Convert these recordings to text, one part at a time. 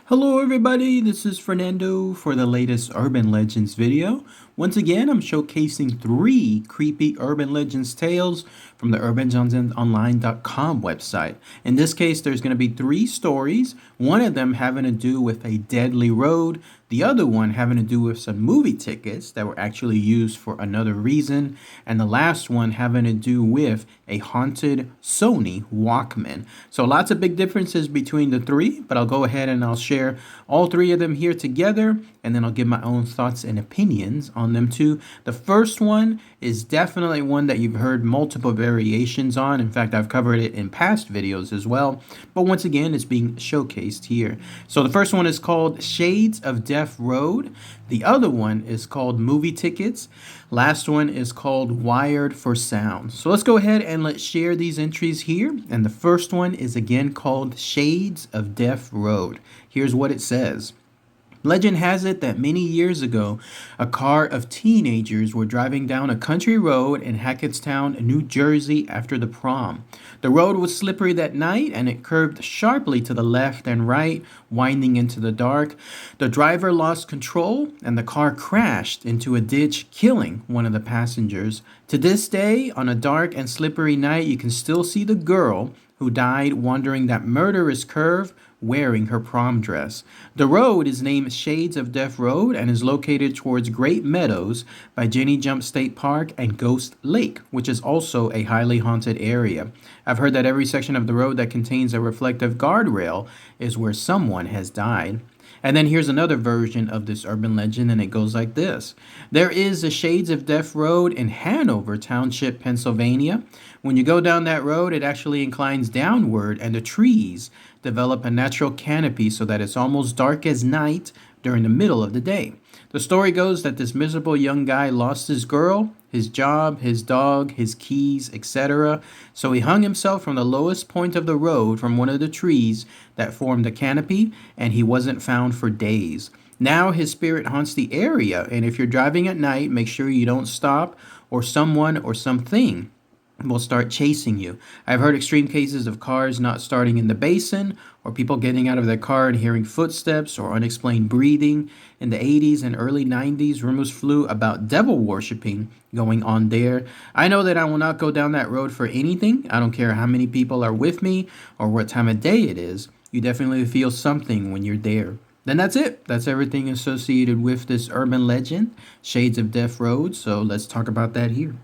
Hello everybody, this is Fernando for the latest Urban Legends video. Once again, I'm showcasing 3 creepy Urban Legends tales from the urbanjohnsononline.com website. In this case, there's going to be 3 stories, one of them having to do with a deadly road, the other one having to do with some movie tickets that were actually used for another reason, and the last one having to do with a haunted Sony Walkman. So lots of big differences between the 3, but I'll go ahead and I'll share all 3 of them here together, and then I'll give my own thoughts and opinions on them too. The first one is definitely one that you've heard multiple variations on. In fact, I've covered it in past videos as well, but once again, it's being showcased here. So the first one is called Shades of Death Road. The other one is called Movie Tickets. Last one is called Wired for Sound. So let's go ahead and let's share these entries here. And the first one is again called Shades of Death Road. Here's what it says. Legend has it that many years ago, a car of teenagers were driving down a country road in Hackettstown, New Jersey after the prom. The road was slippery that night and it curved sharply to the left and right, winding into the dark. The driver lost control and the car crashed into a ditch, killing one of the passengers. To this day, on a dark and slippery night, you can still see the girl who died wandering that murderous curve wearing her prom dress. The road is named Shades of Death Road and is located towards Great Meadows by Jenny Jump State Park and Ghost Lake, which is also a highly haunted area. I've heard that every section of the road that contains a reflective guardrail is where someone has died. And then here's another version of this urban legend, and it goes like this. There is a Shades of Death Road in Hanover Township, Pennsylvania. When you go down that road, it actually inclines downward, and the trees develop a natural canopy so that it's almost dark as night during the middle of the day. The story goes that this miserable young guy lost his girl, his job, his dog, his keys, etc. So he hung himself from the lowest point of the road from one of the trees that formed the canopy, and he wasn't found for days. Now his spirit haunts the area, and if you're driving at night, make sure you don't stop, or someone or something will start chasing you. I've heard extreme cases of cars not starting in the basin, or people getting out of their car and hearing footsteps or unexplained breathing. In the 80s and early 90s, rumors flew about devil worshipping going on there. I know that I will not go down that road for anything. I don't care how many people are with me or what time of day it is. You definitely feel something when you're there. Then that's it. That's everything associated with this urban legend, Shades of Death Road. So let's talk about that here.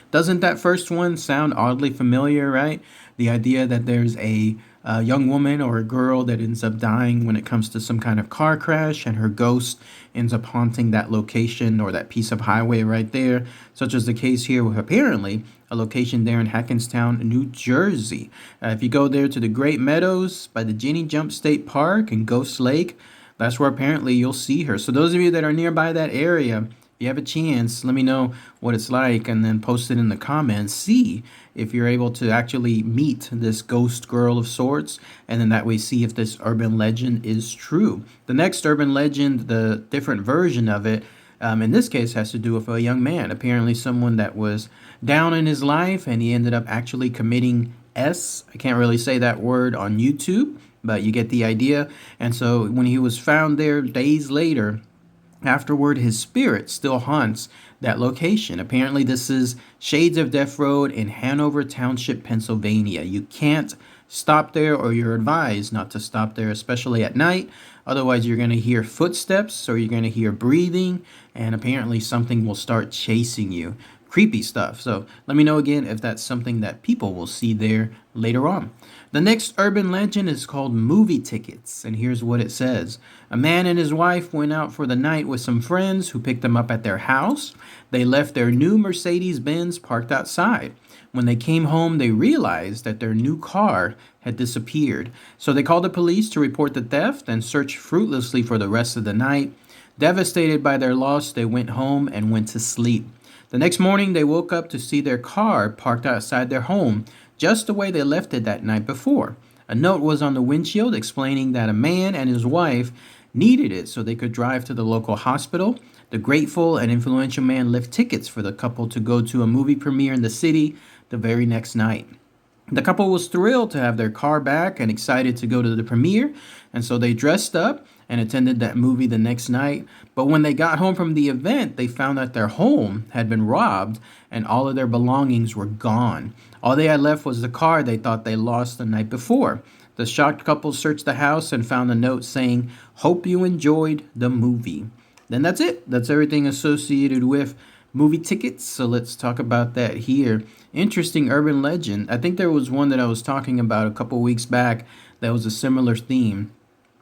Doesn't that first one sound oddly familiar, right? The idea that there's a young woman or a girl that ends up dying when it comes to some kind of car crash, and her ghost ends up haunting that location or that piece of highway right there, such as the case here with apparently a location there in Hackettstown, New Jersey. If you go there to the Great Meadows by the Jenny Jump State Park and Ghost Lake, that's where apparently you'll see her. So those of you that are nearby that area, you have a chance, let me know what it's like and then post it in the comments. See if you're able to actually meet this ghost girl of sorts, and then that way see if this urban legend is true. The next urban legend, the different version of it, in this case has to do with a young man, apparently someone that was down in his life and he ended up actually committing I can't really say that word on YouTube, but you get the idea. And so when he was found there days later, afterward, his spirit still haunts that location. Apparently, this is Shades of Death Road in Hanover Township, Pennsylvania. You can't stop there, or you're advised not to stop there, especially at night. Otherwise, you're going to hear footsteps or you're going to hear breathing, and apparently something will start chasing you. Creepy stuff. So let me know again if that's something that people will see there later on. The next urban legend is called Movie Tickets, and here's what it says. A man and his wife went out for the night with some friends who picked them up at their house. They left their new Mercedes-Benz parked outside. When they came home, they realized that their new car had disappeared. So they called the police to report the theft and searched fruitlessly for the rest of the night. Devastated by their loss, they went home and went to sleep. The next morning, they woke up to see their car parked outside their home, just the way they left it that night before. A note was on the windshield explaining that a man and his wife needed it so they could drive to the local hospital. The grateful and influential man left tickets for the couple to go to a movie premiere in the city the very next night. The couple was thrilled to have their car back and excited to go to the premiere, and so they dressed up and attended that movie the next night. But when they got home from the event, they found that their home had been robbed and all of their belongings were gone. All they had left was the car they thought they lost the night before. The shocked couple searched the house and found a note saying, "Hope you enjoyed the movie." Then that's it. That's everything associated with movie tickets. So let's talk about that here. Interesting urban legend. I think there was one that I was talking about a couple weeks back that was a similar theme,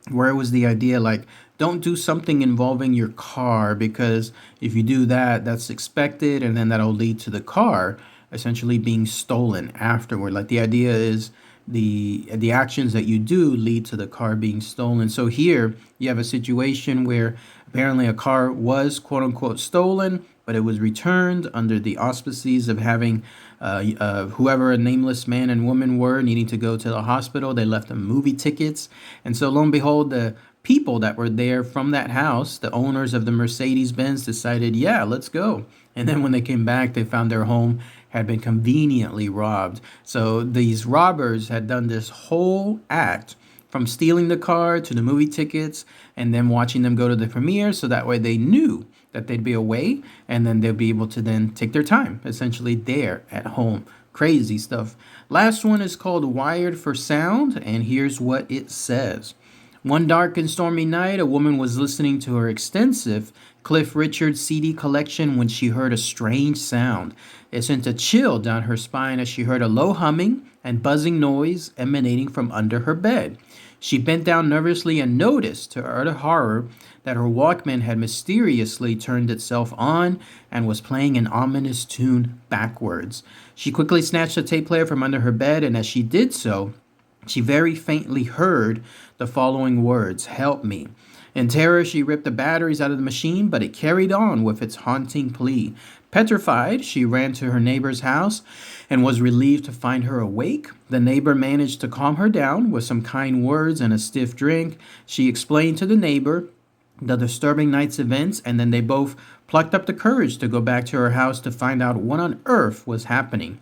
where it was the idea like, don't do something involving your car, because if you do that, that's expected, and then that'll lead to the car essentially being stolen afterward. Like the idea is the actions that you do lead to the car being stolen. So here you have a situation where apparently a car was quote unquote stolen, but it was returned under the auspices of having whoever a nameless man and woman were needing to go to the hospital. They left them movie tickets. And so lo and behold, the people that were there from that house, the owners of the Mercedes Benz, decided, yeah, let's go. And then when they came back, they found their home had been conveniently robbed. So these robbers had done this whole act from stealing the car to the movie tickets and then watching them go to the premiere. So that way they knew that they'd be away and then they'll be able to then take their time essentially there at home. Crazy stuff. Last one is called Wired for Sound, and here's what it says. One dark and stormy night, a woman was listening to her extensive Cliff Richard CD collection when she heard a strange sound. It sent a chill down her spine as she heard a low humming and buzzing noise emanating from under her bed. She bent down nervously and noticed, to her utter horror, that her Walkman had mysteriously turned itself on and was playing an ominous tune backwards. She quickly snatched the tape player from under her bed, and as she did so, she very faintly heard the following words, "Help me." In terror, she ripped the batteries out of the machine, but it carried on with its haunting plea. Petrified, she ran to her neighbor's house and was relieved to find her awake. The neighbor managed to calm her down with some kind words and a stiff drink. She explained to the neighbor the disturbing night's events, and then they both plucked up the courage to go back to her house to find out what on earth was happening.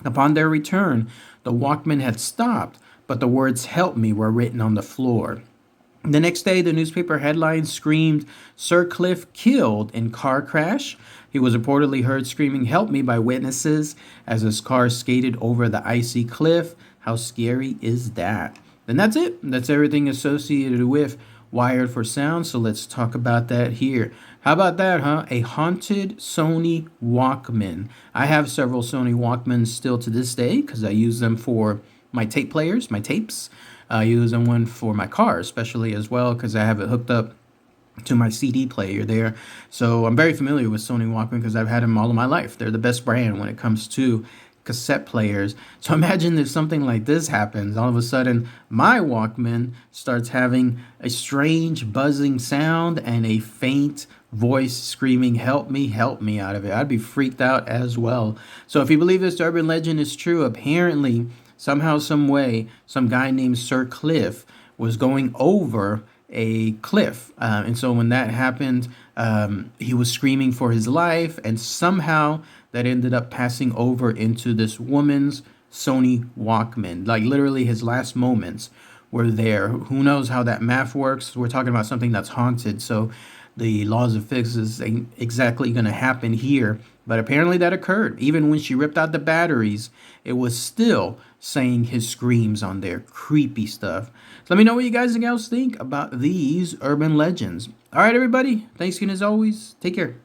Upon their return, the Walkman had stopped, but the words "help me" were written on the floor. The next day, the newspaper headlines screamed, "Sir Cliff killed in car crash." He was reportedly heard screaming "help me" by witnesses as his car skated over the icy cliff. How scary is that? And that's it. That's everything associated with Wired for Sound. So let's talk about that here. How about that, huh? A haunted Sony Walkman. I have several Sony Walkmans still to this day because I use them for my tape players, my tapes. I use them one for my car, especially as well, because I have it hooked up to my CD player there. So I'm very familiar with Sony Walkman because I've had them all of my life. They're the best brand when it comes to cassette players. So imagine if something like this happens. All of a sudden, my Walkman starts having a strange buzzing sound and a faint voice screaming, help me out of it. I'd be freaked out as well. So if you believe this urban legend is true, apparently, somehow, some way, some guy named Sir Cliff was going over a cliff. And so when that happened, he was screaming for his life, and somehow that ended up passing over into this woman's Sony Walkman. Like literally his last moments were there. Who knows how that math works? We're talking about something that's haunted, so the laws of physics ain't exactly going to happen here. But apparently that occurred. Even when she ripped out the batteries, it was still saying his screams on there. Creepy stuff. So let me know what you guys and gals think about these urban legends. All right, everybody. Thanks again as always. Take care.